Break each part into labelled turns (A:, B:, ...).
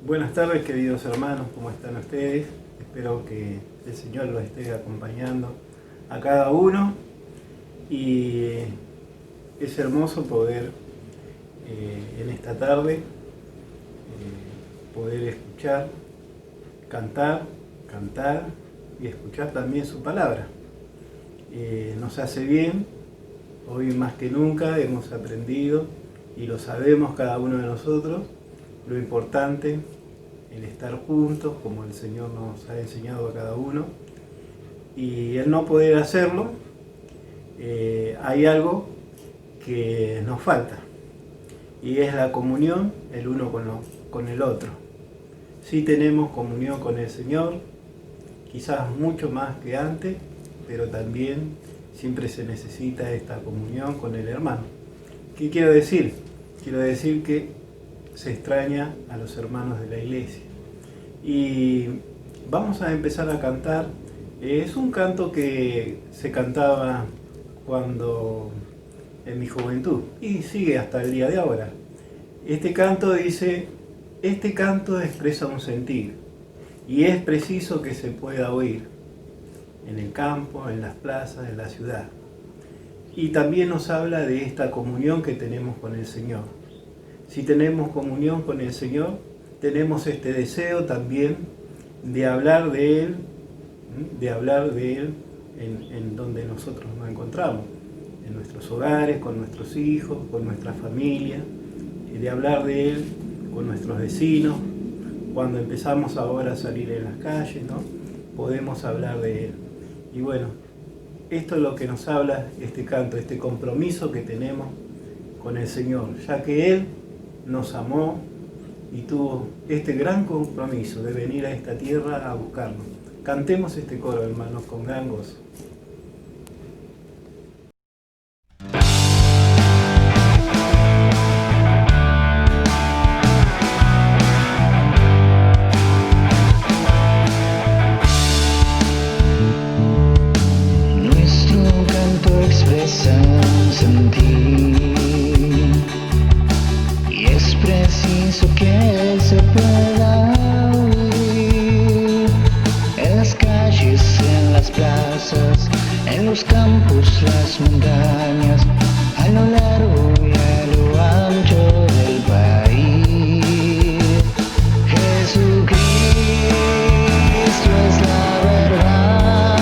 A: Buenas tardes, queridos hermanos, ¿cómo están ustedes? Espero que el Señor los esté acompañando a cada uno y es hermoso poder en esta tarde poder escuchar, cantar y escuchar también su palabra. Nos hace bien, hoy más que nunca hemos aprendido y lo sabemos cada uno de nosotros, lo importante el estar juntos como el Señor nos ha enseñado a cada uno, y el no poder hacerlo, hay algo que nos falta y es la comunión el uno con el otro. Sí tenemos comunión con el Señor, quizás mucho más que antes, pero también siempre se necesita esta comunión con el hermano. ¿Qué quiero decir? Quiero decir que se extraña a los hermanos de la iglesia. Y vamos a empezar a cantar. Es un canto que se cantaba cuando en mi juventud y sigue hasta el día de ahora. Este canto dice: este canto expresa un sentir y es preciso que se pueda oír en el campo, en las plazas, en la ciudad. Y también nos habla de esta comunión que tenemos con el Señor. Si tenemos comunión con el Señor, tenemos este deseo también de hablar de Él, en donde nosotros nos encontramos, en nuestros hogares, con nuestros hijos, con nuestra familia, de hablar de Él con nuestros vecinos. Cuando empezamos ahora a salir en las calles, ¿no? Podemos hablar de Él. Y bueno, esto es lo que nos habla este canto, este compromiso que tenemos con el Señor, ya que Él nos amó y tuvo este gran compromiso de venir a esta tierra a buscarnos. Cantemos este coro, hermanos, con gran gozo.
B: Nuestro canto expresa un sentir y es preciso que se pueda oír en las calles, en las plazas, en los campos, las montañas, a lo largo y a lo ancho del país. Jesucristo es la verdad,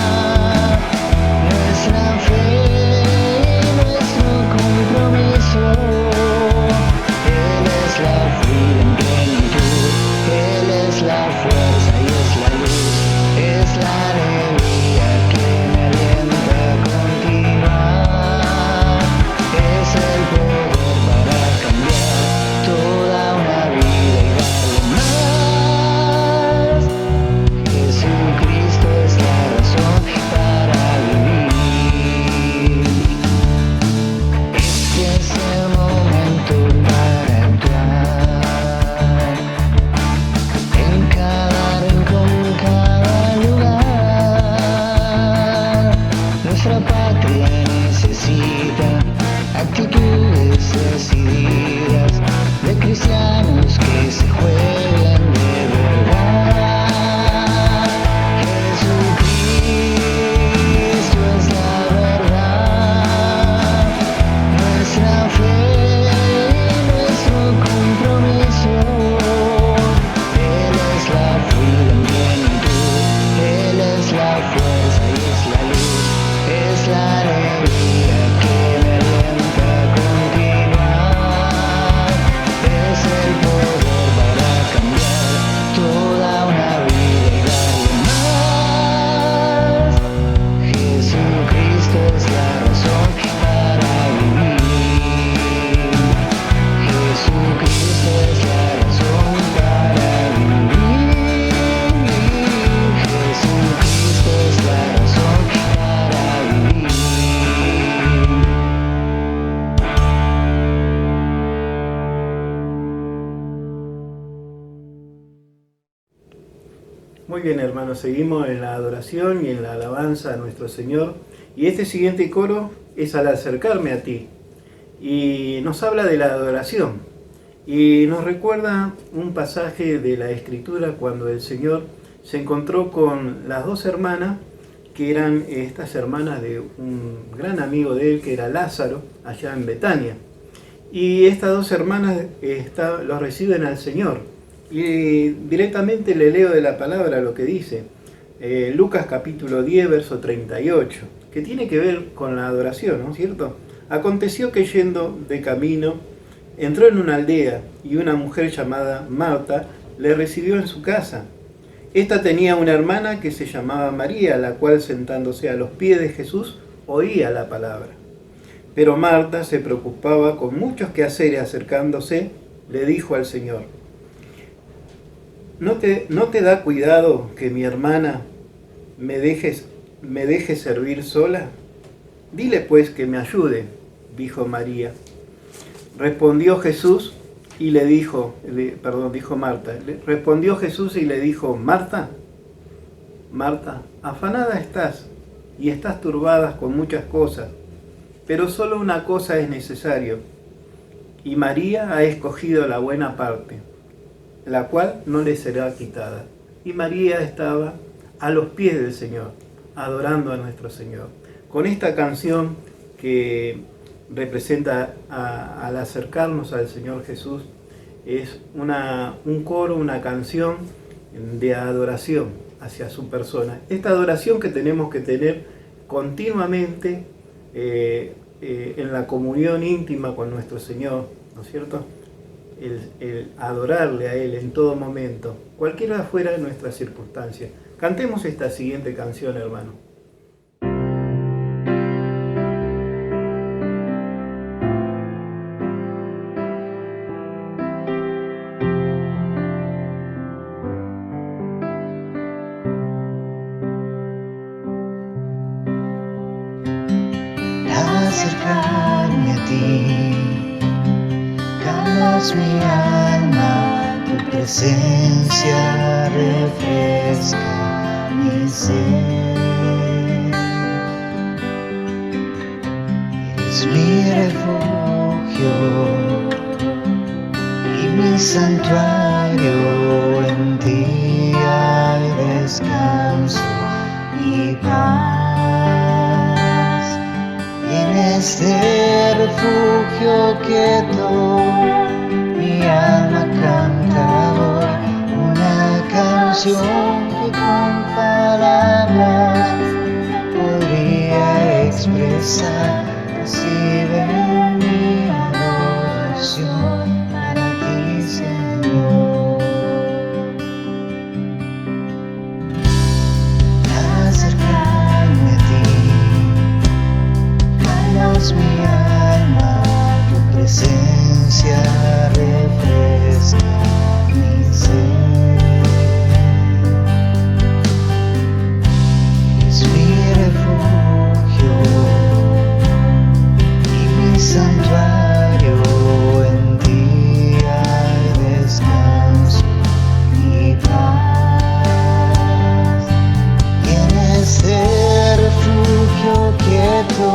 B: nuestra fe y nuestro compromiso. Él es la vida en plenitud, Él es la fuerza y es la luz, es la alegría que me alienta a continuar, es el poder para cambiar toda una vida y darle más. Jesucristo es la razón para vivir. Este es el momento para actuar en cada rincón, cada lugar. Nuestra patria necesita actitudes decididas de cristianos que se jueguen de verdad. Jesucristo es la verdad, nuestra fe y nuestro compromiso. Él es la vida en plenitud, Él es la fuerza y es la luz, es la alegría que me alienta a continuar, es el poder para cambiar toda una vida y darle más. Jesucristo es la razón para vivir. Jesucristo es la razón para vivir. Jesucristo es la razón para vivir.
A: Muy bien, hermanos, seguimos en la adoración y en la alabanza a nuestro Señor. Y este siguiente coro es al acercarme a ti. Y nos habla de la adoración. Y nos recuerda un pasaje de la Escritura cuando el Señor se encontró con las dos hermanas, que eran estas hermanas de un gran amigo de él, que era Lázaro, allá en Betania. Y estas dos hermanas lo reciben al Señor. Y directamente le leo de la palabra lo que dice. Lucas capítulo 10, verso 38, que tiene que ver con la adoración, ¿no es cierto? Aconteció que yendo de camino, entró en una aldea y una mujer llamada Marta le recibió en su casa. Esta tenía una hermana que se llamaba María, la cual sentándose a los pies de Jesús oía la palabra. Pero Marta se preocupaba con muchos quehaceres, acercándose, le dijo al Señor: ¿No te da cuidado que mi hermana me deje servir sola? Dile pues que me ayude, dijo María. Respondió Jesús y le dijo, dijo Marta. Respondió Jesús y le dijo: Marta, Marta, afanada estás y estás turbada con muchas cosas, pero solo una cosa es necesario, y María ha escogido la buena parte, la cual no le será quitada. Y María estaba a los pies del Señor, adorando a nuestro Señor. Con esta canción que representa al acercarnos al Señor Jesús, es un coro, una canción de adoración hacia su persona. Esta adoración que tenemos que tener continuamente en la comunión íntima con nuestro Señor, ¿no es cierto? El adorarle a Él en todo momento, cualquiera fuera de nuestras circunstancias. Cantemos esta siguiente canción, hermano.
B: Acercarme a ti, calmas mi alma, tu presencia refresca mi ser. Eres mi refugio y mi santuario, en ti hay descanso y paz. Este refugio quieto, mi alma canta hoy una canción que con palabras podría expresar. Recibe mi adoración para ti, Señor. Acercarme a ti, mi alma, tu presencia refresca mi ser. Es mi refugio y mi santuario, en ti hay descanso y paz. Y en este refugio quieto,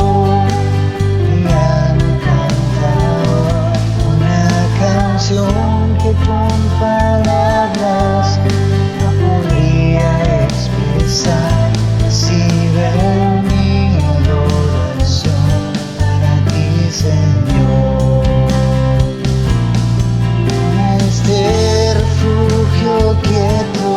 B: que con palabras no podría expresar. Recibe mi adoración para ti, Señor. En este refugio quieto,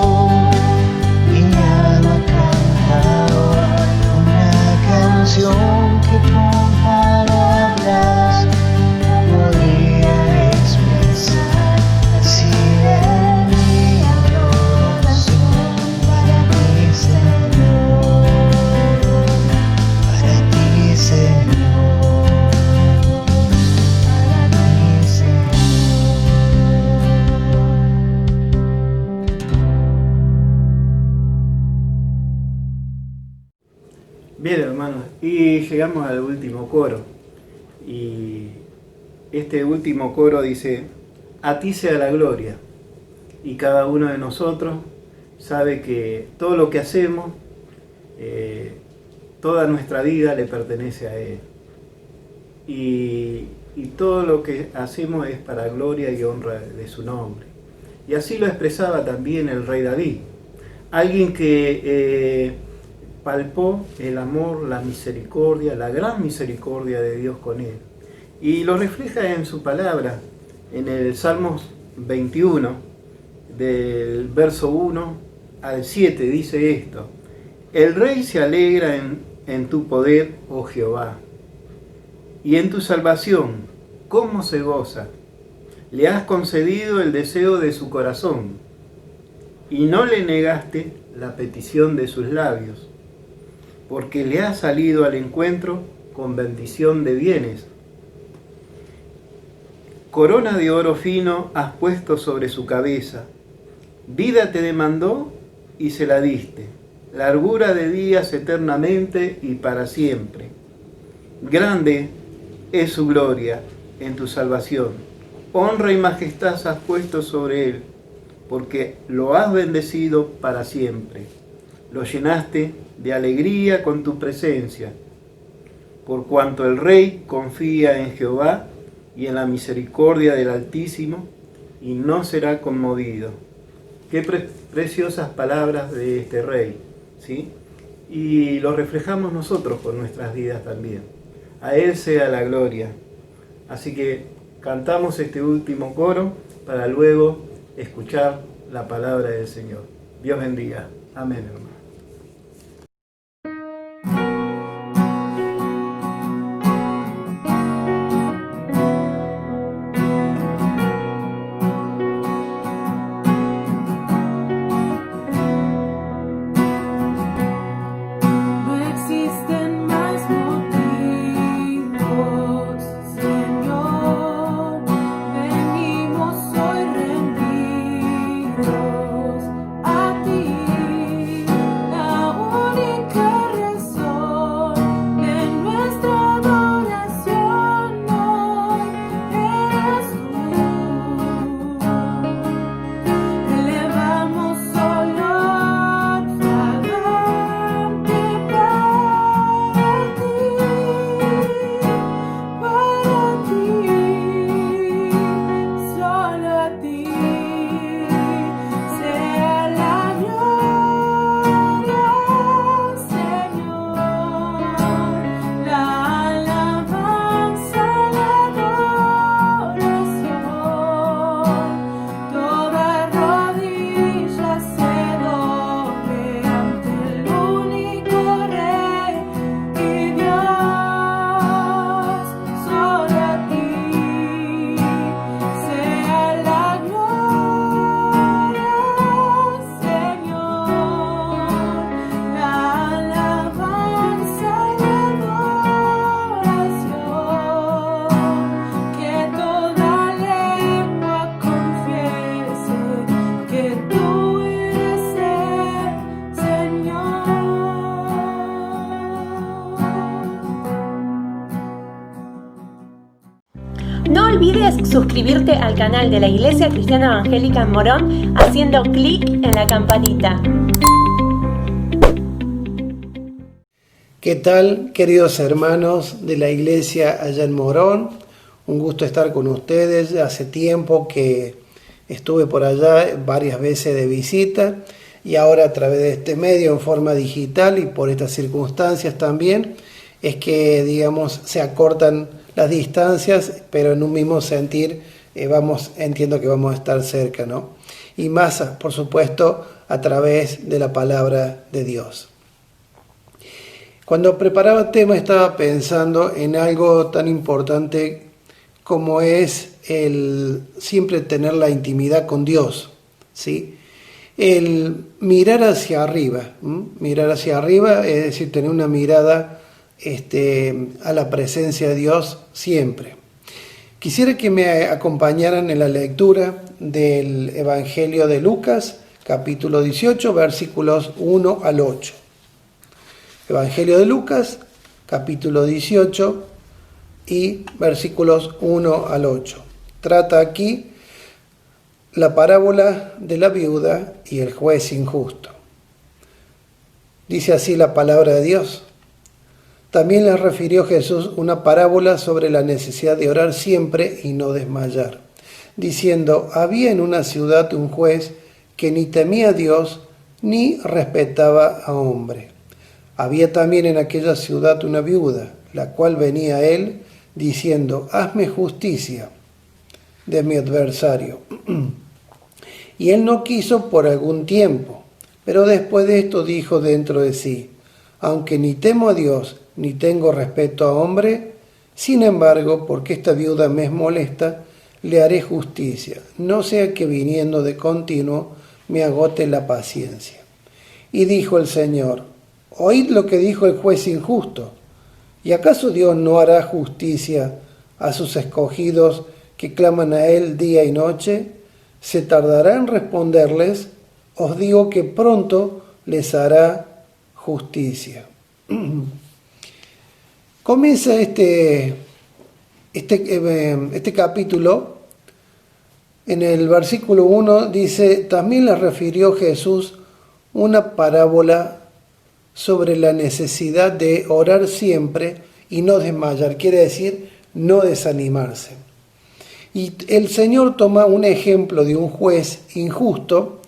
B: mi alma canta hoy una canción que con palabras no podría expresar.
A: Bien, hermanos, y llegamos al último coro. Y este último coro dice: a ti sea la gloria. Y cada uno de nosotros sabe que todo lo que hacemos, toda nuestra vida le pertenece a Él. y todo lo que hacemos es para gloria y honra de su nombre. Y así lo expresaba también el rey David, alguien que palpó el amor, la misericordia, la gran misericordia de Dios con él. Y lo refleja en su palabra, en el Salmos 21, del verso 1 al 7, dice esto: el rey se alegra en tu poder, oh Jehová, y en tu salvación, ¿cómo se goza? Le has concedido el deseo de su corazón, y no le negaste la petición de sus labios, porque le has salido al encuentro con bendición de bienes. Corona de oro fino has puesto sobre su cabeza, vida te demandó y se la diste, largura de días eternamente y para siempre. Grande es su gloria en tu salvación, honra y majestad has puesto sobre él, porque lo has bendecido para siempre. Lo llenaste de alegría con tu presencia, por cuanto el rey confía en Jehová y en la misericordia del Altísimo, y no será conmovido. Qué preciosas palabras de este rey, ¿sí? Y lo reflejamos nosotros con nuestras vidas también. A él sea la gloria. Así que cantamos este último coro para luego escuchar la palabra del Señor. Dios bendiga. Amén, hermano.
C: No olvides suscribirte al canal de la Iglesia Cristiana Evangélica en Morón haciendo clic en la campanita.
D: ¿Qué tal, queridos hermanos de la iglesia allá en Morón? Un gusto estar con ustedes. Hace tiempo que estuve por allá varias veces de visita y ahora a través de este medio en forma digital y por estas circunstancias también es que, digamos, se acortan las distancias, pero en un mismo sentir entiendo que vamos a estar cerca, ¿no? Y más, por supuesto, a través de la palabra de Dios. Cuando preparaba el tema estaba pensando en algo tan importante como es el siempre tener la intimidad con Dios, ¿sí? El mirar hacia arriba, es decir, tener una mirada a la presencia de Dios siempre. Quisiera que me acompañaran en la lectura del Evangelio de Lucas, capítulo 18, versículos 1 al 8. Evangelio de Lucas, capítulo 18 y versículos 1 al 8. Trata aquí la parábola de la viuda y el juez injusto. Dice así la palabra de Dios. También les refirió Jesús una parábola sobre la necesidad de orar siempre y no desmayar, diciendo: había en una ciudad un juez que ni temía a Dios ni respetaba a hombre. Había también en aquella ciudad una viuda, la cual venía a él diciendo: hazme justicia de mi adversario. Y él no quiso por algún tiempo, pero después de esto dijo dentro de sí: aunque ni temo a Dios ni tengo respeto a hombre, sin embargo, porque esta viuda me es molesta, le haré justicia, no sea que viniendo de continuo me agote la paciencia. Y dijo el Señor: oíd lo que dijo el juez injusto. ¿Y acaso Dios no hará justicia a sus escogidos que claman a Él día y noche? ¿Se tardará en responderles? Os digo que pronto les hará justicia. Comienza este capítulo. En el versículo 1 dice: también les refirió Jesús una parábola sobre la necesidad de orar siempre y no desmayar, quiere decir no desanimarse. Y el Señor toma un ejemplo de un juez injusto,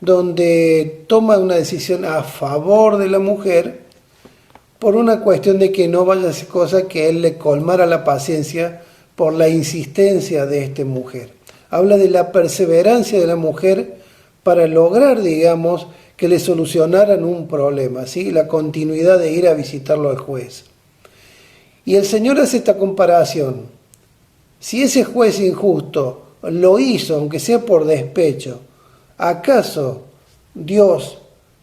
D: donde toma una decisión a favor de la mujer por una cuestión de que no vaya a ser cosa que él le colmara la paciencia por la insistencia de esta mujer. Habla de la perseverancia de la mujer para lograr, digamos, que le solucionaran un problema, ¿sí? La continuidad de ir a visitarlo al juez. Y el Señor hace esta comparación. Si ese juez injusto lo hizo, aunque sea por despecho, ¿acaso Dios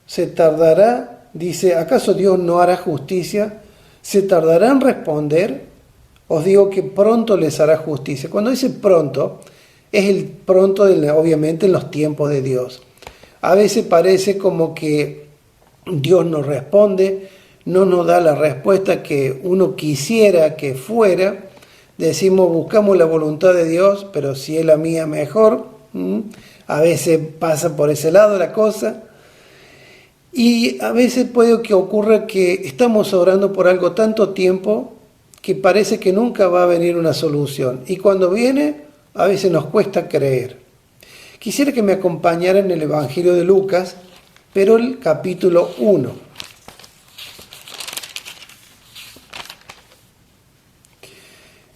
D: se tardará? Dice: ¿acaso Dios no hará justicia? ¿Se tardará en responder? Os digo que pronto les hará justicia. Cuando dice pronto, es el pronto, obviamente, en los tiempos de Dios. A veces parece como que Dios nos responde, no nos da la respuesta que uno quisiera que fuera. Decimos, buscamos la voluntad de Dios, pero si es la mía mejor. A veces pasa por ese lado la cosa. Y a veces puede que ocurra que estamos orando por algo tanto tiempo que parece que nunca va a venir una solución. Y cuando viene, a veces nos cuesta creer. Quisiera que me acompañaran en el Evangelio de Lucas, pero el capítulo 1.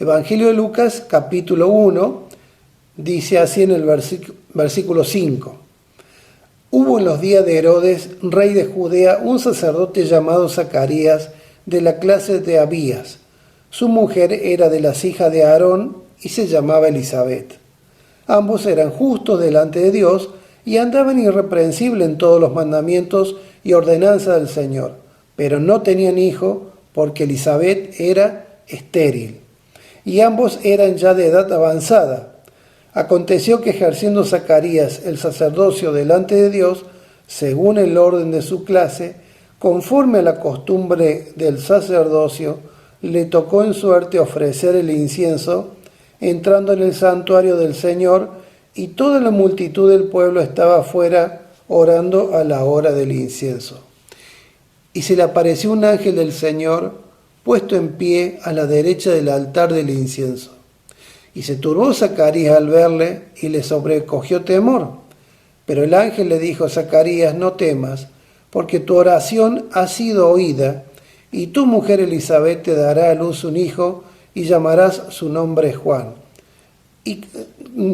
D: Evangelio de Lucas, capítulo 1, dice así en el versículo 5. Hubo en los días de Herodes, rey de Judea, un sacerdote llamado Zacarías, de la clase de Abías. Su mujer era de las hijas de Aarón y se llamaba Elisabet. Ambos eran justos delante de Dios y andaban irreprensibles en todos los mandamientos y ordenanzas del Señor, pero no tenían hijo porque Elisabet era estéril. Y ambos eran ya de edad avanzada. Aconteció que ejerciendo Zacarías el sacerdocio delante de Dios, según el orden de su clase, conforme a la costumbre del sacerdocio, le tocó en suerte ofrecer el incienso, entrando en el santuario del Señor, y toda la multitud del pueblo estaba afuera orando a la hora del incienso. Y se le apareció un ángel del Señor, puesto en pie a la derecha del altar del incienso. Y se turbó Zacarías al verle y le sobrecogió temor. Pero el ángel le dijo: Zacarías, no temas, porque tu oración ha sido oída, y tu mujer Elisabet te dará a luz un hijo, y llamarás su nombre Juan. Y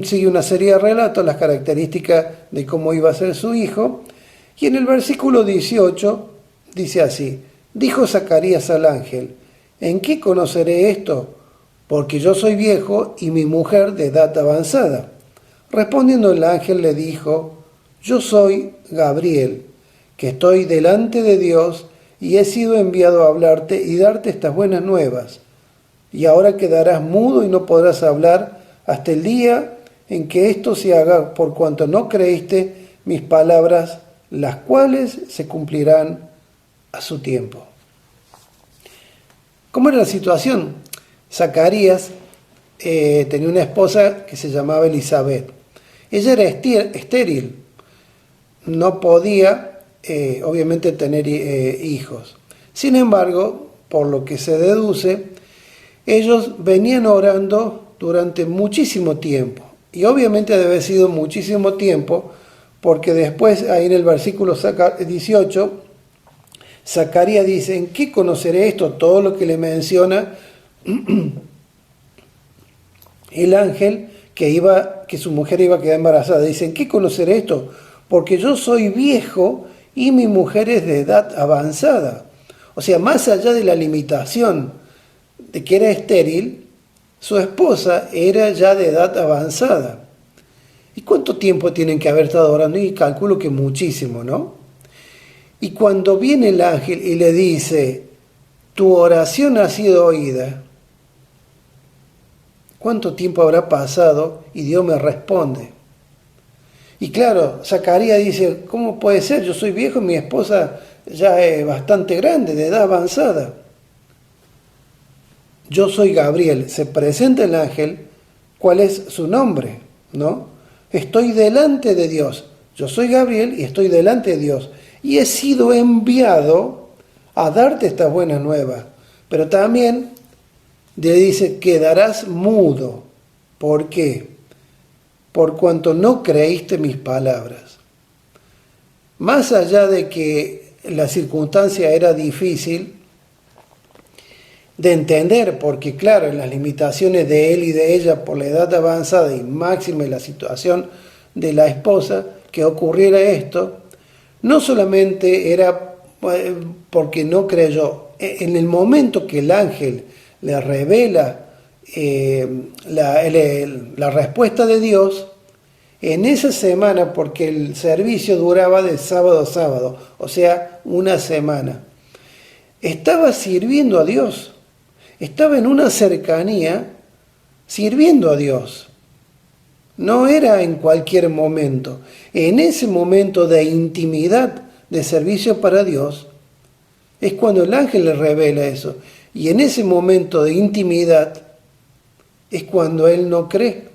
D: sigue una serie de relatos, las características de cómo iba a ser su hijo. Y en el versículo 18 dice así: dijo Zacarías al ángel: ¿en qué conoceré esto? Porque yo soy viejo y mi mujer de edad avanzada. Respondiendo el ángel le dijo: yo soy Gabriel, que estoy delante de Dios y he sido enviado a hablarte y darte estas buenas nuevas. Y ahora quedarás mudo y no podrás hablar hasta el día en que esto se haga, por cuanto no creíste mis palabras, las cuales se cumplirán a su tiempo. ¿Cómo era la situación? Zacarías tenía una esposa que se llamaba Elisabet. Ella era estéril, no podía obviamente tener hijos. Sin embargo, por lo que se deduce, ellos venían orando durante muchísimo tiempo. Y obviamente debe haber sido muchísimo tiempo, porque después, ahí en el versículo 18, Zacarías dice, ¿en qué conoceré esto? Todo lo que le menciona el ángel que su mujer iba a quedar embarazada. Dice, ¿en qué conoceré esto? Porque yo soy viejo y mi mujer es de edad avanzada. O sea, más allá de la limitación de que era estéril, su esposa era ya de edad avanzada. ¿Y cuánto tiempo tienen que haber estado orando? Y calculo que muchísimo, ¿no? Y cuando viene el ángel y le dice, tu oración ha sido oída, ¿cuánto tiempo habrá pasado? Y Dios me responde. Y claro, Zacarías dice, ¿cómo puede ser? Yo soy viejo y mi esposa ya es bastante grande, de edad avanzada. Yo soy Gabriel. Se presenta el ángel, ¿cuál es su nombre? ¿No? Estoy delante de Dios. Yo soy Gabriel y estoy delante de Dios. Y he sido enviado a darte esta buena nueva. Pero también le dice, quedarás mudo. ¿Por qué? Por cuanto no creíste mis palabras. Más allá de que la circunstancia era difícil de entender, porque claro, en las limitaciones de él y de ella por la edad avanzada y máxima en la situación de la esposa, que ocurriera esto, no solamente era porque no creyó. En el momento que el ángel le revela la respuesta de Dios, en esa semana, porque el servicio duraba de sábado a sábado, o sea, una semana, estaba sirviendo a Dios, estaba en una cercanía sirviendo a Dios. No era en cualquier momento. En ese momento de intimidad, de servicio para Dios, es cuando el ángel le revela eso. Y en ese momento de intimidad es cuando él no cree.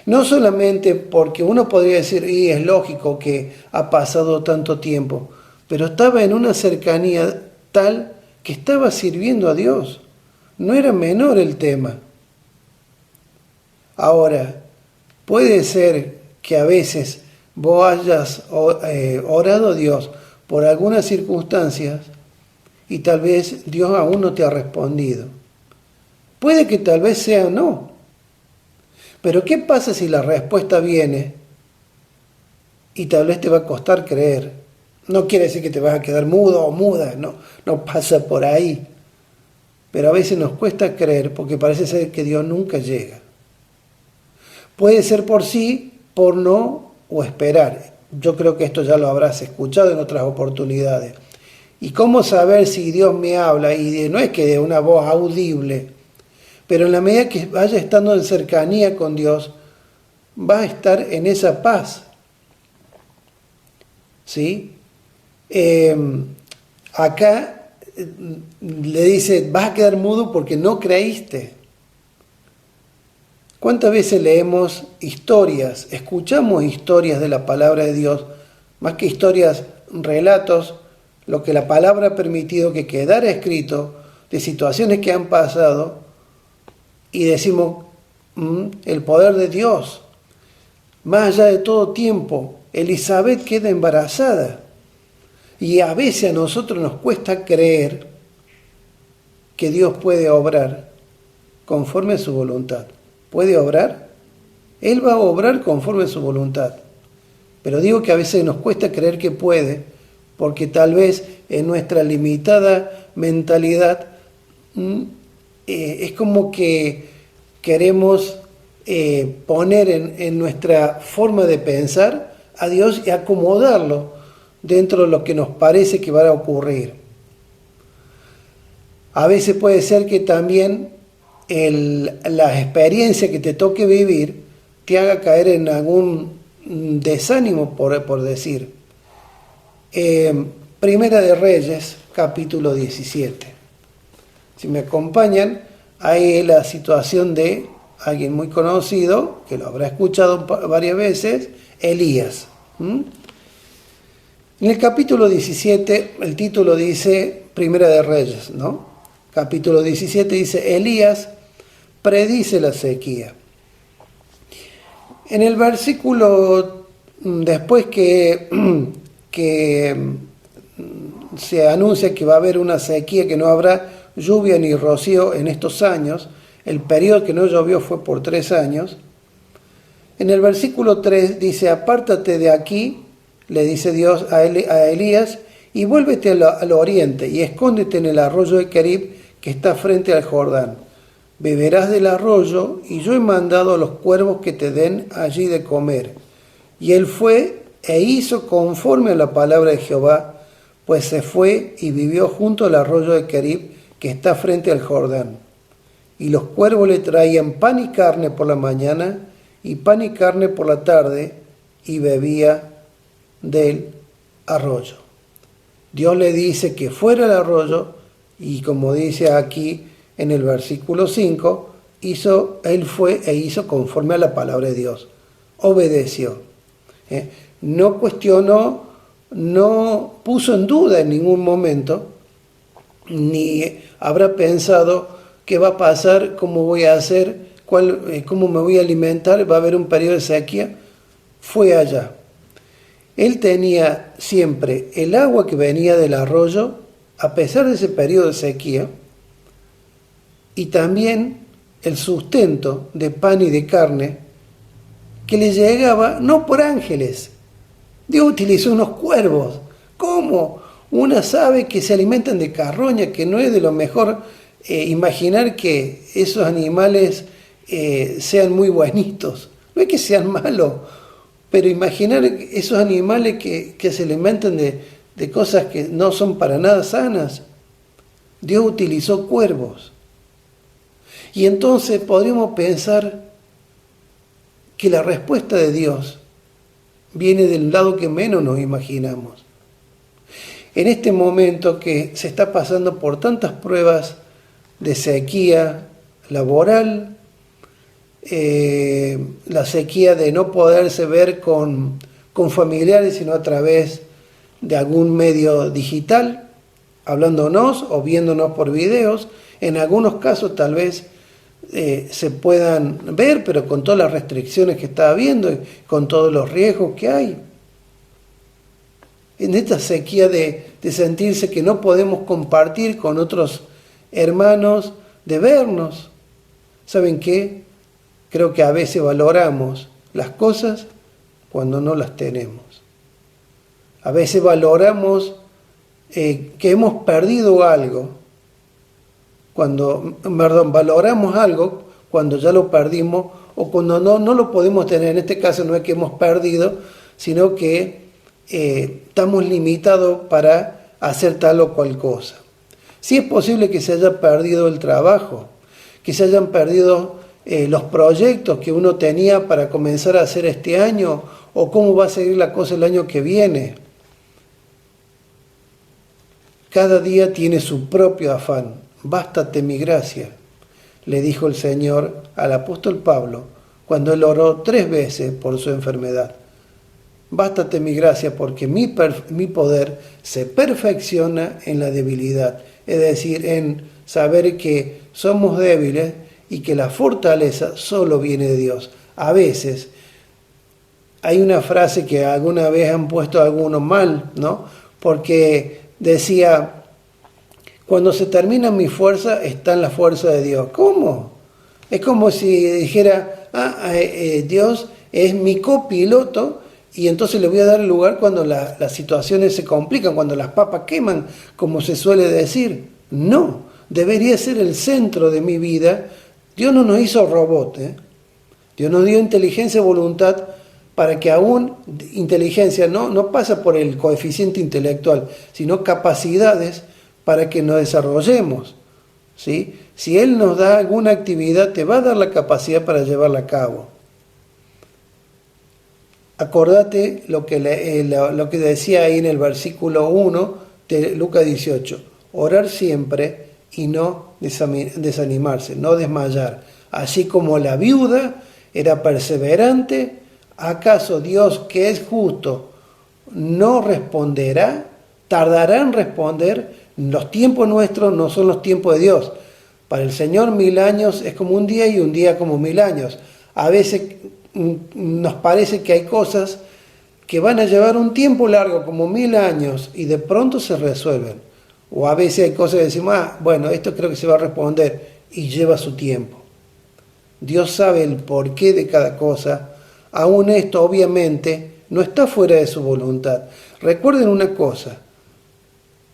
D: No solamente porque uno podría decir, y es lógico que ha pasado tanto tiempo, pero estaba en una cercanía tal que estaba sirviendo a Dios. No era menor el tema. Ahora, puede ser que a veces vos hayas orado a Dios por algunas circunstancias y tal vez Dios aún no te ha respondido. Puede que tal vez sea no. Pero ¿qué pasa si la respuesta viene y tal vez te va a costar creer? No quiere decir que te vas a quedar mudo o muda, no pasa por ahí. Pero a veces nos cuesta creer porque parece ser que Dios nunca llega. Puede ser por sí, por no o esperar. Yo creo que esto ya lo habrás escuchado en otras oportunidades. ¿Y cómo saber si Dios me habla? Y no es que de una voz audible, pero en la medida que vaya estando en cercanía con Dios, va a estar en esa paz. ¿Sí? Acá le dice, vas a quedar mudo porque no creíste. ¿Cuántas veces leemos historias, escuchamos historias de la palabra de Dios, más que historias, relatos, lo que la palabra ha permitido que quedara escrito, de situaciones que han pasado, y decimos, el poder de Dios, más allá de todo tiempo, Elizabeth queda embarazada, y a veces a nosotros nos cuesta creer que Dios puede obrar conforme a su voluntad. ¿Puede obrar? Él va a obrar conforme a su voluntad. Pero digo que a veces nos cuesta creer que puede, porque tal vez en nuestra limitada mentalidad es como que queremos poner en nuestra forma de pensar a Dios y acomodarlo dentro de lo que nos parece que va a ocurrir. A veces puede ser que también la experiencia que te toque vivir te haga caer en algún desánimo, por decir. Primera de Reyes, capítulo 17. Si me acompañan, hay la situación de alguien muy conocido, que lo habrá escuchado varias veces, Elías. En el capítulo 17, el título dice, Primera de Reyes, ¿no? Capítulo 17 dice, Elías predice la sequía. En el versículo, después que se anuncia que va a haber una sequía, que no habrá lluvia ni rocío en estos años, el periodo que no llovió fue por 3 años, en el versículo 3 dice, apártate de aquí, le dice Dios a Elías, y vuélvete al oriente y escóndete en el arroyo de Kerib que está frente al Jordán. Beberás del arroyo y yo he mandado a los cuervos que te den allí de comer. Y él fue e hizo conforme a la palabra de Jehová, pues se fue y vivió junto al arroyo de Kerib que está frente al Jordán. Y los cuervos le traían pan y carne por la mañana y pan y carne por la tarde y bebía del arroyo. Dios le dice que fuera al arroyo y como dice aquí en el versículo 5, él fue e hizo conforme a la palabra de Dios. Obedeció. No cuestionó, no puso en duda en ningún momento, ni habrá pensado qué va a pasar, cómo voy a hacer, cómo me voy a alimentar, va a haber un periodo de sequía. Fue allá. Él tenía siempre el agua que venía del arroyo, a pesar de ese periodo de sequía, y también el sustento de pan y de carne que le llegaba no por ángeles. Dios utilizó unos cuervos. ¿Cómo? Unas aves que se alimentan de carroña, que no es de lo mejor imaginar que esos animales sean muy buenitos. No es que sean malos, pero imaginar esos animales que se alimentan de cosas que no son para nada sanas. Dios utilizó cuervos. Y entonces podríamos pensar que la respuesta de Dios viene del lado que menos nos imaginamos. En este momento que se está pasando por tantas pruebas de sequía laboral, la sequía de no poderse ver con familiares, sino a través de algún medio digital, hablándonos o viéndonos por videos. En algunos casos tal vez se puedan ver, pero con todas las restricciones que está habiendo y con todos los riesgos que hay. En esta sequía de sentirse que no podemos compartir con otros hermanos, de vernos. ¿Saben qué? Creo que a veces valoramos las cosas cuando no las tenemos. A veces valoramos que hemos perdido algo, valoramos algo cuando ya lo perdimos o cuando no lo podemos tener. En este caso no es que hemos perdido, sino que estamos limitados para hacer tal o cual cosa. Sí es posible que se haya perdido el trabajo, que se hayan perdido los proyectos que uno tenía para comenzar a hacer este año o cómo va a seguir la cosa el año que viene. Cada día tiene su propio afán. Bástate mi gracia, le dijo el Señor al apóstol Pablo cuando él oró 3 veces por su enfermedad. Bástate mi gracia porque mi poder se perfecciona en la debilidad, es decir, en saber que somos débiles y que la fortaleza solo viene de Dios. A veces hay una frase que alguna vez han puesto algunos mal, ¿no? Porque decía, cuando se termina mi fuerza, está en la fuerza de Dios. ¿Cómo? Es como si dijera, Dios es mi copiloto y entonces le voy a dar el lugar cuando las situaciones se complican, cuando las papas queman, como se suele decir. No, debería ser el centro de mi vida. Dios no nos hizo robot, Dios nos dio inteligencia y voluntad para que aún inteligencia no pasa por el coeficiente intelectual, sino capacidades para que nos desarrollemos, ¿sí? Si Él nos da alguna actividad, te va a dar la capacidad para llevarla a cabo. Acordate lo que decía ahí en el versículo 1 de Lucas 18, orar siempre y no desanimarse, no desmayar. Así como la viuda era perseverante, ¿acaso Dios, que es justo, no responderá? ¿Tardará en responder? Los tiempos nuestros no son los tiempos de Dios. Para el Señor 1000 años es como un día y un día como 1000 años. A veces nos parece que hay cosas que van a llevar un tiempo largo, como 1000 años, y de pronto se resuelven. O a veces hay cosas que decimos, bueno, esto creo que se va a responder, y lleva su tiempo. Dios sabe el porqué de cada cosa. Aún esto, obviamente, no está fuera de su voluntad. Recuerden una cosa,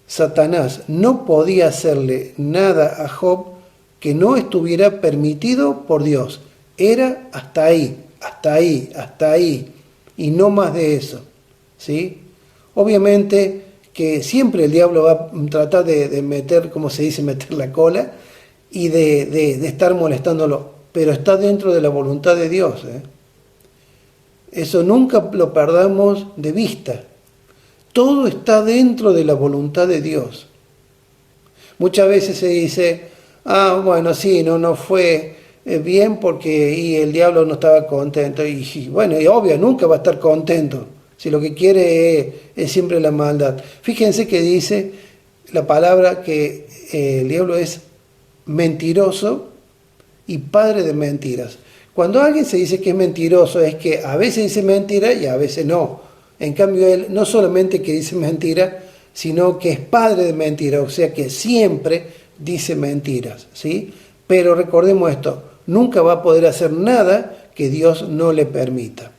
D: Satanás no podía hacerle nada a Job que no estuviera permitido por Dios. Era hasta ahí, hasta ahí, hasta ahí, y no más de eso, ¿sí? Obviamente que siempre el diablo va a tratar de meter, como se dice, meter la cola y de estar molestándolo, pero está dentro de la voluntad de Dios, ¿eh? Eso nunca lo perdamos de vista. Todo está dentro de la voluntad de Dios. Muchas veces se dice, bueno, sí, no fue bien porque y el diablo no estaba contento. Y bueno, y obvio, nunca va a estar contento. Si lo que quiere es siempre la maldad. Fíjense que dice la palabra que el diablo es mentiroso y padre de mentiras. Cuando alguien se dice que es mentiroso es que a veces dice mentira y a veces no. En cambio, él no solamente que dice mentira, sino que es padre de mentiras, o sea que siempre dice mentiras, ¿sí? Pero recordemos esto, nunca va a poder hacer nada que Dios no le permita.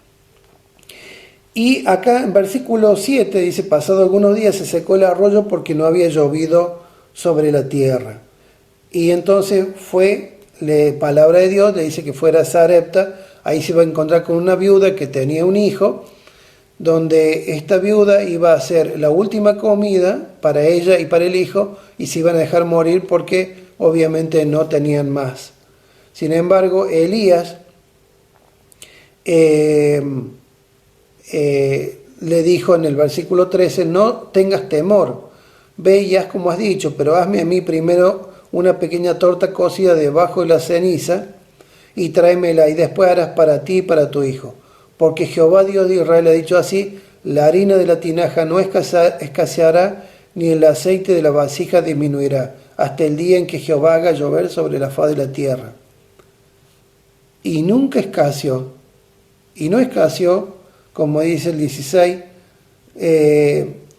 D: Y acá en versículo 7 dice, pasado algunos días se secó el arroyo porque no había llovido sobre la tierra. Y entonces fue la palabra de Dios, le dice que fuera a Sarepta, ahí se va a encontrar con una viuda que tenía un hijo, donde esta viuda iba a hacer la última comida para ella y para el hijo, y se iban a dejar morir porque obviamente no tenían más. Sin embargo, Elías le dijo en el versículo 13, no tengas temor, ve y haz como has dicho, pero hazme a mí primero una pequeña torta cocida debajo de la ceniza y tráemela, y después harás para ti y para tu hijo. Porque Jehová Dios de Israel ha dicho así, la harina de la tinaja no escaseará, ni el aceite de la vasija disminuirá, hasta el día en que Jehová haga llover sobre la faz de la tierra. Y nunca escaseó, y no escaseó, como dice el 16,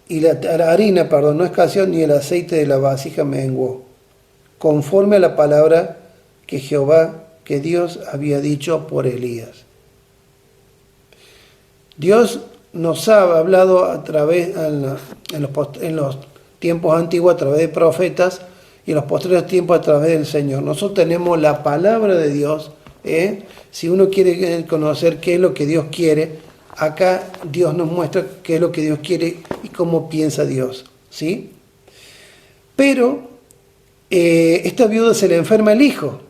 D: y la harina, no escaseó, ni el aceite de la vasija menguó, conforme a la palabra que Dios había dicho por Elías. Dios nos ha hablado a través, en los tiempos antiguos a través de profetas y en los posteriores tiempos a través del Señor. Nosotros tenemos la palabra de Dios. Si uno quiere conocer qué es lo que Dios quiere, acá Dios nos muestra qué es lo que Dios quiere y cómo piensa Dios, ¿sí? Pero esta viuda se le enferma el hijo,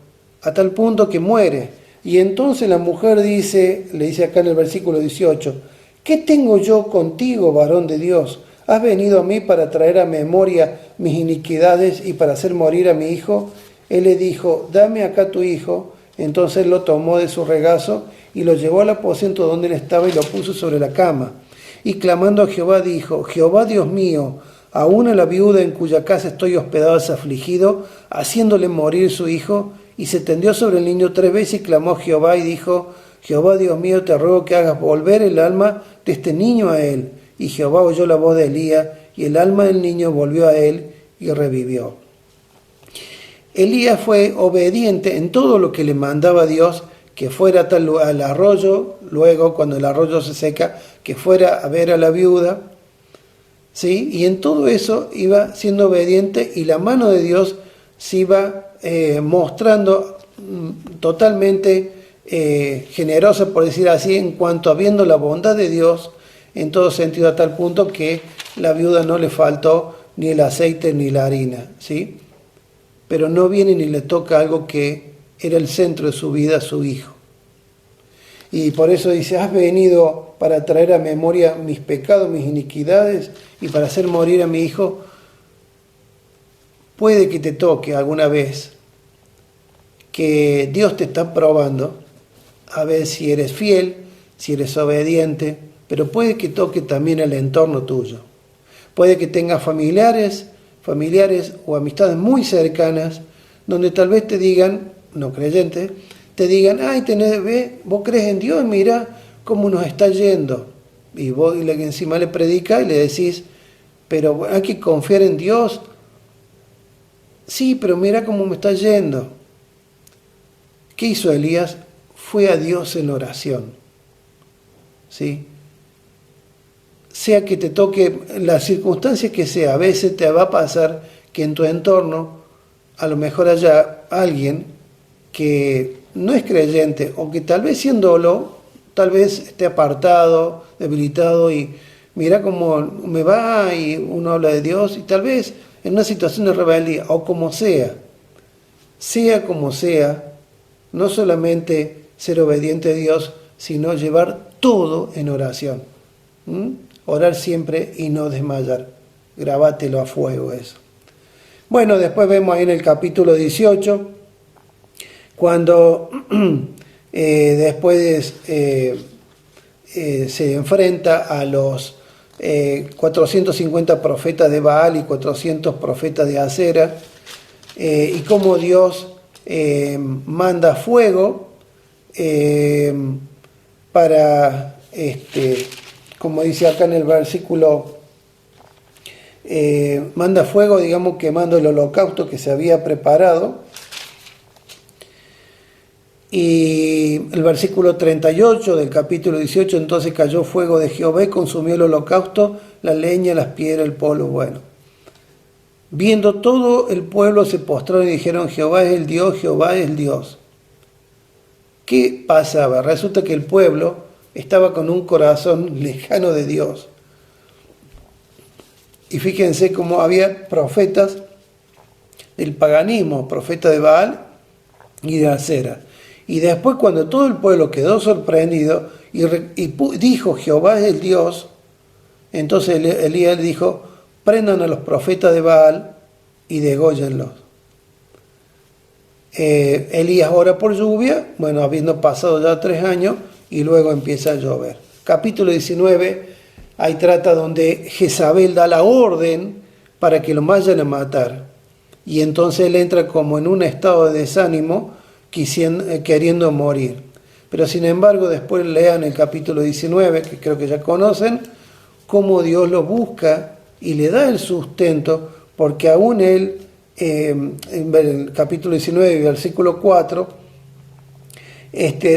D: a tal punto que muere. Y entonces la mujer le dice acá en el versículo 18, ¿qué tengo yo contigo, varón de Dios? ¿Has venido a mí para traer a memoria mis iniquidades y para hacer morir a mi hijo? Él le dijo, dame acá tu hijo. Entonces él lo tomó de su regazo y lo llevó al aposento donde él estaba y lo puso sobre la cama. Y clamando a Jehová dijo, Jehová Dios mío, aún a la viuda en cuya casa estoy hospedado es afligido, haciéndole morir su hijo. Y se tendió sobre el niño 3 veces y clamó a Jehová y dijo, Jehová Dios mío, te ruego que hagas volver el alma de este niño a él. Y Jehová oyó la voz de Elías, y el alma del niño volvió a él y revivió. Elías fue obediente en todo lo que le mandaba Dios, que fuera al arroyo, luego cuando el arroyo se seca, que fuera a ver a la viuda, ¿sí? Y en todo eso iba siendo obediente y la mano de Dios se iba mostrando totalmente generosa, por decir así, en cuanto a viendo la bondad de Dios en todo sentido, a tal punto que la viuda no le faltó ni el aceite ni la harina, ¿sí? Pero no viene ni le toca algo que era el centro de su vida, su hijo. Y por eso dice, has venido para traer a memoria mis pecados, mis iniquidades, y para hacer morir a mi hijo. Puede que te toque alguna vez que Dios te está probando, a ver si eres fiel, si eres obediente, pero puede que toque también el entorno tuyo. Puede que tengas familiares familiares o amistades muy cercanas, donde tal vez te digan, no creyentes, te digan, ay, vos crees en Dios, mira cómo nos está yendo. Y vos encima le predicas y le decís, pero hay que confiar en Dios. Sí, pero mira cómo me está yendo. ¿Qué hizo Elías? Fue a Dios en oración. ¿Sí? Sea que te toque, las circunstancias que sea, a veces te va a pasar que en tu entorno, a lo mejor haya alguien que no es creyente o que tal vez siéndolo, tal vez esté apartado, debilitado y mira cómo me va y uno habla de Dios y tal vez en una situación de rebeldía o como sea como sea, no solamente ser obediente a Dios, sino llevar todo en oración. Orar siempre y no desmayar. Grabátelo a fuego eso. Bueno, después vemos ahí en el capítulo 18, cuando después se enfrenta a los 450 profetas de Baal y 400 profetas de Acera, y cómo Dios manda fuego para, como dice acá en el versículo, manda fuego, digamos, quemando el holocausto que se había preparado. Y el versículo 38 del capítulo 18, entonces cayó fuego de Jehová y consumió el holocausto, la leña, las piedras, el polvo. Bueno, viendo todo el pueblo se postraron y dijeron, Jehová es el Dios, Jehová es el Dios. ¿Qué pasaba? Resulta que el pueblo estaba con un corazón lejano de Dios. Y fíjense cómo había profetas del paganismo, profetas de Baal y de Acera. Y después cuando todo el pueblo quedó sorprendido y dijo Jehová es el Dios, entonces Elías dijo, prendan a los profetas de Baal y dególlenlos. Elías ora por lluvia, bueno, habiendo pasado ya 3 años, y luego empieza a llover. Capítulo 19, ahí trata donde Jezabel da la orden para que lo vayan a matar. Y entonces él entra como en un estado de desánimo, queriendo morir. Pero sin embargo, después lean el capítulo 19, que creo que ya conocen, cómo Dios lo busca y le da el sustento, porque aún él, en el capítulo 19, versículo 4,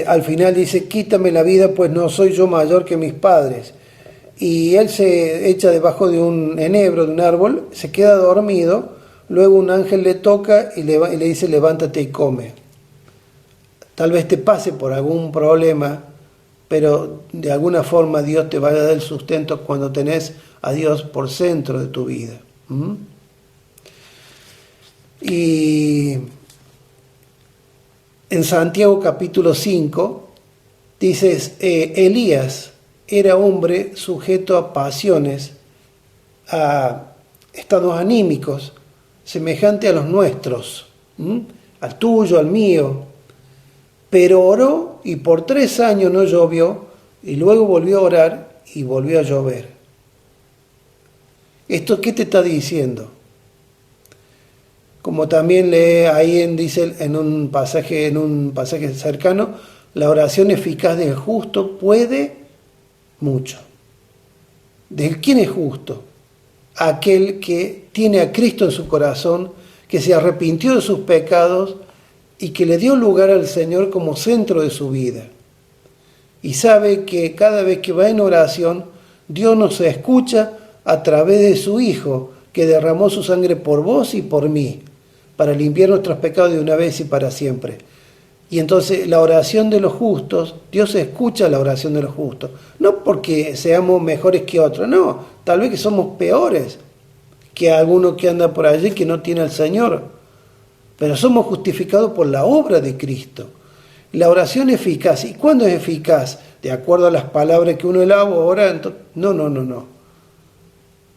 D: al final dice, quítame la vida, pues no soy yo mayor que mis padres. Y él se echa debajo de un enebro, de un árbol, se queda dormido, luego un ángel le toca y le dice, levántate y come. Tal vez te pase por algún problema, pero de alguna forma Dios te va a dar el sustento cuando tenés a Dios por centro de tu vida. Y en Santiago capítulo 5 dices, Elías era hombre sujeto a pasiones, a estados anímicos, semejante a los nuestros, al tuyo, al mío. Pero oró y por 3 años no llovió y luego volvió a orar y volvió a llover. ¿Esto qué te está diciendo? Como también lee ahí dice en un pasaje cercano, la oración eficaz del justo puede mucho. ¿De quién es justo? Aquel que tiene a Cristo en su corazón, que se arrepintió de sus pecados y que le dio lugar al Señor como centro de su vida. Y sabe que cada vez que va en oración, Dios nos escucha a través de su Hijo, que derramó su sangre por vos y por mí, para limpiar nuestros pecados de una vez y para siempre. Y entonces la oración de los justos, Dios escucha la oración de los justos. No porque seamos mejores que otros, no, tal vez que somos peores que alguno que anda por allí que no tiene al Señor. Pero somos justificados por la obra de Cristo. La oración eficaz. ¿Y cuándo es eficaz? De acuerdo a las palabras que uno elabora. No.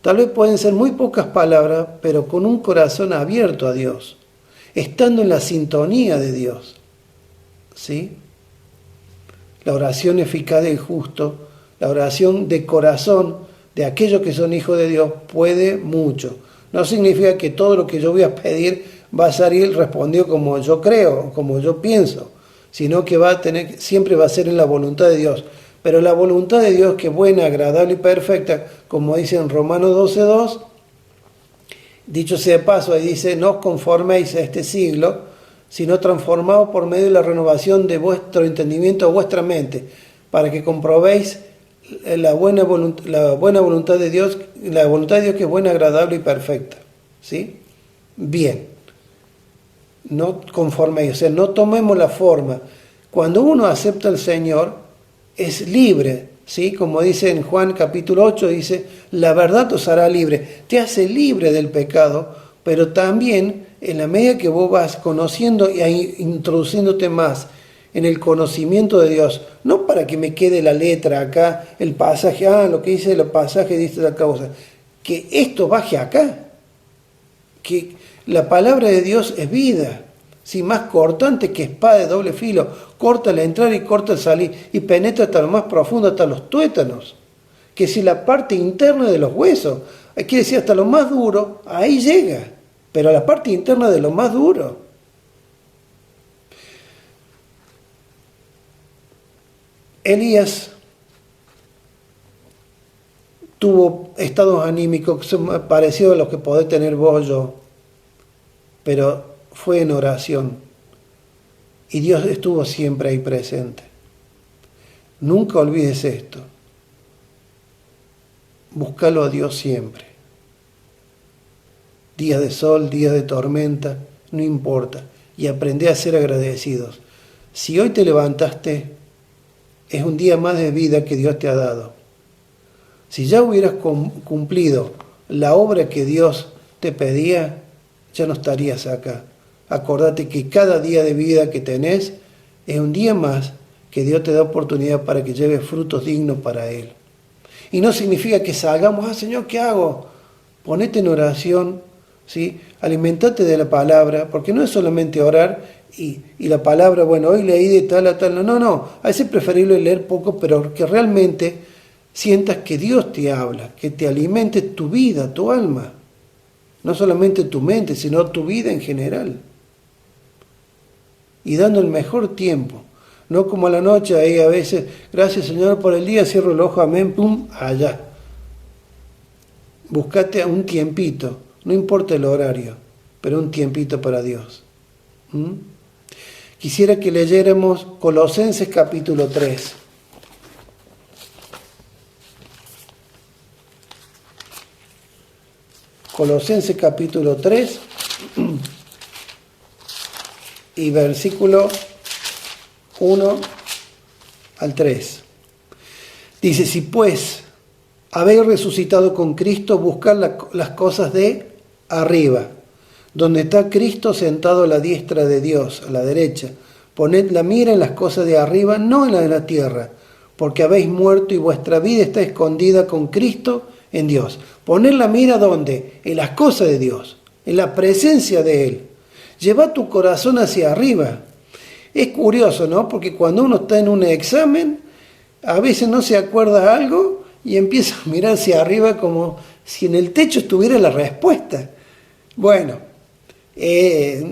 D: Tal vez pueden ser muy pocas palabras, pero con un corazón abierto a Dios, estando en la sintonía de Dios. ¿Sí? La oración eficaz del justo, la oración de corazón de aquellos que son hijos de Dios puede mucho. No significa que todo lo que yo voy a pedir va a salir respondido como yo creo, como yo pienso, sino que siempre va a ser en la voluntad de Dios. Pero la voluntad de Dios, que es buena, agradable y perfecta, como dice en Romanos 12:2, dicho sea de paso, ahí dice, no os conforméis a este siglo, sino transformados por medio de la renovación de vuestro entendimiento, o vuestra mente, para que comprobéis la buena voluntad de Dios, la voluntad de Dios que es buena, agradable y perfecta. ¿Sí? Bien. No conforméis, o sea, no tomemos la forma. Cuando uno acepta al Señor, es libre, ¿sí? Como dice en Juan capítulo 8, dice, la verdad os hará libre. Te hace libre del pecado, pero también en la medida que vos vas conociendo y introduciéndote más en el conocimiento de Dios, no para que me quede la letra acá, el pasaje, lo que dice el pasaje dice la causa, que esto baje acá, que la palabra de Dios es vida, ¿sí? Más cortante que espada de doble filo, corta al entrar y corta al salir, y penetra hasta lo más profundo, hasta los tuétanos, que si la parte interna de los huesos, quiere decir hasta lo más duro, ahí llega, pero a la parte interna de lo más duro. Elías tuvo estados anímicos parecidos a los que podés tener vos o yo, pero fue en oración y Dios estuvo siempre ahí presente. Nunca olvides esto. Búscalo a Dios siempre. Días de sol, días de tormenta, no importa. Y aprende a ser agradecidos. Si hoy te levantaste, es un día más de vida que Dios te ha dado. Si ya hubieras cumplido la obra que Dios te pedía, ya no estarías acá. Acordate que cada día de vida que tenés es un día más que Dios te da oportunidad para que lleves frutos dignos para Él. Y no significa que salgamos, Señor, ¿qué hago? Ponete en oración, ¿sí? Alimentate de la palabra, porque no es solamente orar y la palabra, bueno, hoy leí de tal a tal. No. A veces es preferible leer poco, pero que realmente sientas que Dios te habla, que te alimente tu vida, tu alma. No solamente tu mente, sino tu vida en general. Y dando el mejor tiempo. No como a la noche, ahí a veces, gracias Señor por el día, cierro el ojo, amén, pum, allá. Buscate un tiempito, no importa el horario, pero un tiempito para Dios. Quisiera que leyéramos Colosenses capítulo 3. Colosenses capítulo 3 y versículo 1 al 3. Dice, si pues habéis resucitado con Cristo, buscad las cosas de arriba, donde está Cristo sentado a la diestra de Dios, a la derecha. Poned la mira en las cosas de arriba, no en la de la tierra, porque habéis muerto y vuestra vida está escondida con Cristo en Dios. Poned la mira ¿dónde? En las cosas de Dios, en la presencia de Él. Lleva tu corazón hacia arriba. Es curioso, ¿no? Porque cuando uno está en un examen, a veces no se acuerda algo y empieza a mirar hacia arriba como si en el techo estuviera la respuesta. Bueno, es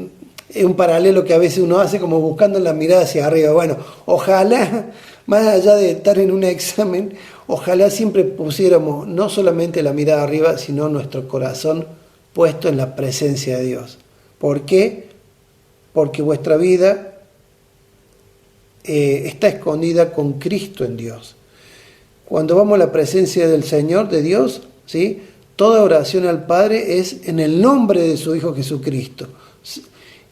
D: un paralelo que a veces uno hace como buscando la mirada hacia arriba. Bueno, ojalá, más allá de estar en un examen, ojalá siempre pusiéramos no solamente la mirada arriba, sino nuestro corazón puesto en la presencia de Dios. ¿Por qué? Porque vuestra vida está escondida con Cristo en Dios. Cuando vamos a la presencia del Señor, de Dios, ¿sí? Toda oración al Padre es en el nombre de su Hijo Jesucristo.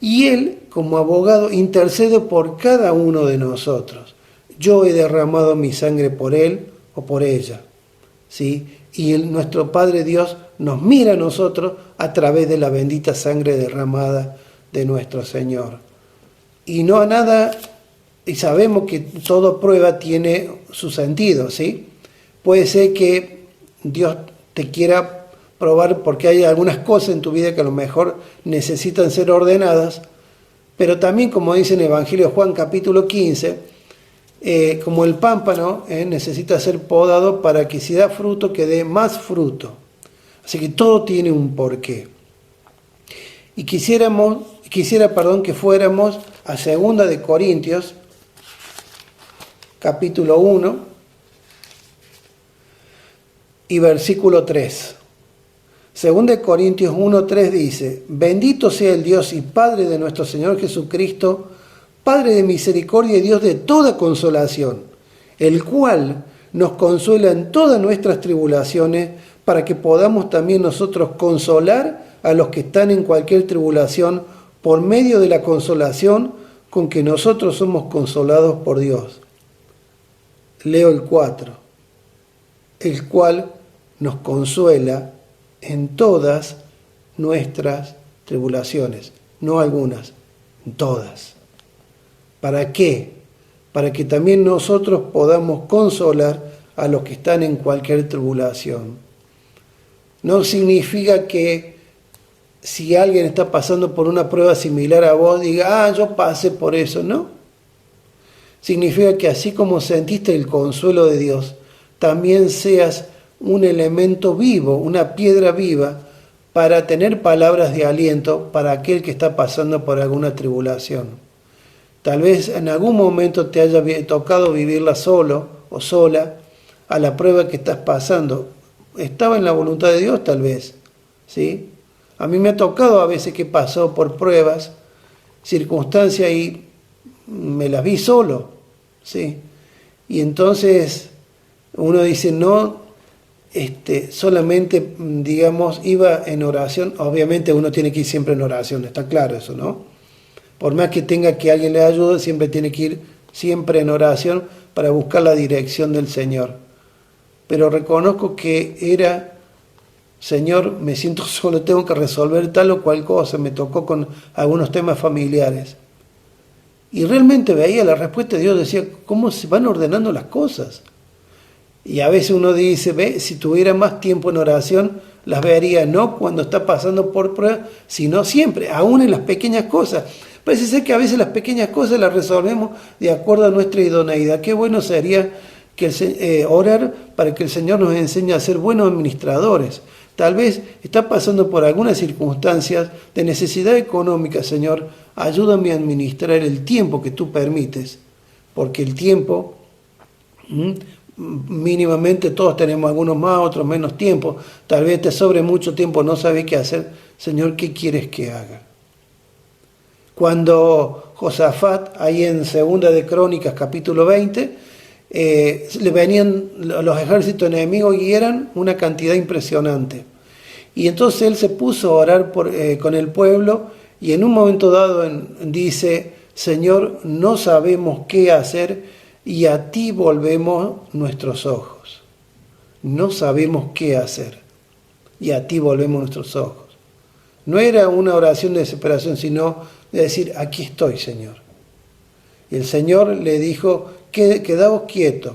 D: Y Él, como abogado, intercede por cada uno de nosotros. Yo he derramado mi sangre por Él o por ella, ¿sí? Y nuestro Padre Dios nos mira a nosotros a través de la bendita sangre derramada de nuestro Señor. Y no a nada, y sabemos que toda prueba tiene su sentido, ¿sí? Puede ser que Dios te quiera probar porque hay algunas cosas en tu vida que a lo mejor necesitan ser ordenadas, pero también, como dice en el Evangelio de Juan capítulo 15, como el pámpano necesita ser podado para que si da fruto, que dé más fruto. Así que todo tiene un porqué. Y quisiera, que fuéramos a 2 de Corintios, capítulo 1 y versículo 3. 2 de Corintios 1:3 dice: bendito sea el Dios y Padre de nuestro Señor Jesucristo, Padre de misericordia y Dios de toda consolación, el cual nos consuela en todas nuestras tribulaciones, para que podamos también nosotros consolar a los que están en cualquier tribulación por medio de la consolación con que nosotros somos consolados por Dios. Leo el 4. El cual nos consuela en todas nuestras tribulaciones, no algunas, todas. ¿Para qué? Para que también nosotros podamos consolar a los que están en cualquier tribulación. No significa que si alguien está pasando por una prueba similar a vos, diga, yo pasé por eso, ¿no? Significa que así como sentiste el consuelo de Dios, también seas un elemento vivo, una piedra viva, para tener palabras de aliento para aquel que está pasando por alguna tribulación. Tal vez en algún momento te haya tocado vivirla solo o sola, a la prueba que estás pasando. Estaba en la voluntad de Dios tal vez, ¿sí? A mí me ha tocado a veces que pasó por pruebas, circunstancias y me las vi solo, ¿sí? Y entonces uno dice, no, solamente, digamos, iba en oración. Obviamente uno tiene que ir siempre en oración, está claro eso, ¿no? Por más que tenga que alguien le ayude, siempre tiene que ir siempre en oración para buscar la dirección del Señor. Pero reconozco que era, Señor, me siento solo, tengo que resolver tal o cual cosa, me tocó con algunos temas familiares. Y realmente veía la respuesta de Dios, decía, ¿cómo se van ordenando las cosas? Y a veces uno dice, si tuviera más tiempo en oración, las vería no cuando está pasando por pruebas, sino siempre, aún en las pequeñas cosas. Parece ser que a veces las pequeñas cosas las resolvemos de acuerdo a nuestra idoneidad. Qué bueno sería que orar para que el Señor nos enseñe a ser buenos administradores. Tal vez está pasando por algunas circunstancias de necesidad económica. Señor, ayúdame a administrar el tiempo que tú permites, porque el tiempo, mínimamente todos tenemos algunos más, otros menos tiempo. Tal vez te sobre mucho tiempo, no sabes qué hacer. Señor, ¿qué quieres que haga? Cuando Josafat, ahí en 2 de Crónicas, capítulo 20, le venían los ejércitos enemigos y eran una cantidad impresionante. Y entonces él se puso a orar con el pueblo y en un momento dado dice, Señor, no sabemos qué hacer y a ti volvemos nuestros ojos. No sabemos qué hacer y a ti volvemos nuestros ojos. No era una oración de desesperación, sino de decir, aquí estoy, Señor. Y el Señor le dijo, quedaos quietos.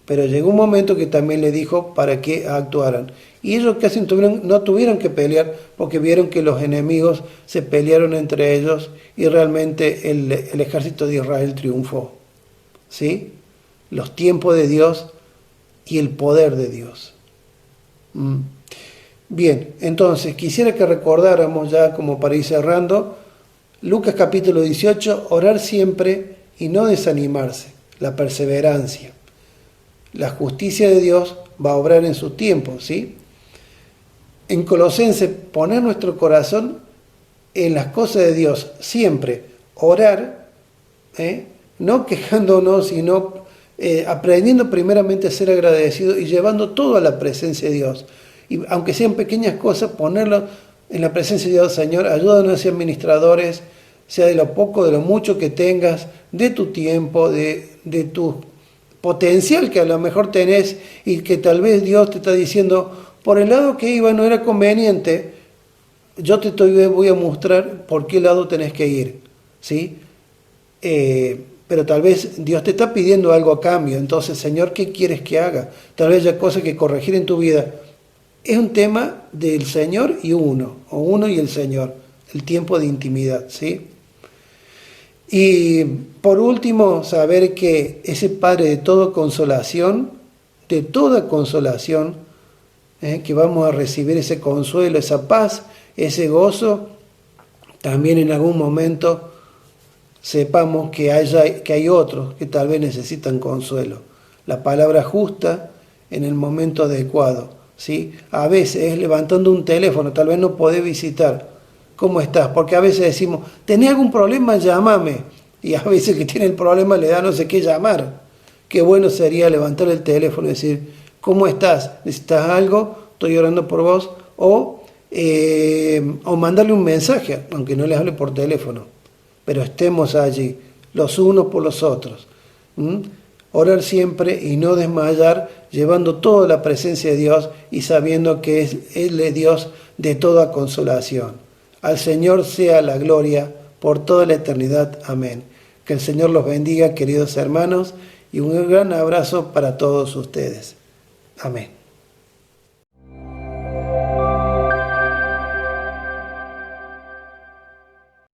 D: Pero llegó un momento que también le dijo para que actuaran. Y ellos casi no tuvieron que pelear porque vieron que los enemigos se pelearon entre ellos y realmente el ejército de Israel triunfó. ¿Sí? Los tiempos de Dios y el poder de Dios. Bien, entonces quisiera que recordáramos ya como para ir cerrando, Lucas capítulo 18, orar siempre y no desanimarse, la perseverancia. La justicia de Dios va a obrar en su tiempo, ¿sí? En Colosenses, poner nuestro corazón en las cosas de Dios, siempre orar, no quejándonos, sino aprendiendo primeramente a ser agradecido y llevando todo a la presencia de Dios. Y aunque sean pequeñas cosas, ponerlo en la presencia de Dios. Señor, ayúdanos a ser administradores, sea de lo poco, de lo mucho que tengas, de tu tiempo, de tu potencial que a lo mejor tenés y que tal vez Dios te está diciendo, por el lado que iba no era conveniente, yo voy a mostrar por qué lado tenés que ir, ¿sí? Pero tal vez Dios te está pidiendo algo a cambio. Entonces, Señor, ¿qué quieres que haga? Tal vez haya cosas que corregir en tu vida. Es un tema del Señor y uno y el Señor, el tiempo de intimidad, ¿sí? Y por último, saber que ese Padre de toda consolación, que vamos a recibir ese consuelo, esa paz, ese gozo, también en algún momento sepamos que hay otros que tal vez necesitan consuelo. La palabra justa en el momento adecuado, ¿sí? A veces es levantando un teléfono, tal vez no podés visitar. ¿Cómo estás? Porque a veces decimos, ¿tenés algún problema? Llámame. Y a veces que tiene el problema le da no sé qué llamar. Qué bueno sería levantar el teléfono y decir, ¿cómo estás? ¿Necesitas algo? Estoy orando por vos. O mandarle un mensaje, aunque no les hable por teléfono. Pero estemos allí, los unos por los otros. Orar siempre y no desmayar, llevando toda la presencia de Dios y sabiendo que es Él es Dios de toda consolación. Al Señor sea la gloria por toda la eternidad. Amén. Que el Señor los bendiga, queridos hermanos, y un gran abrazo para todos ustedes. Amén.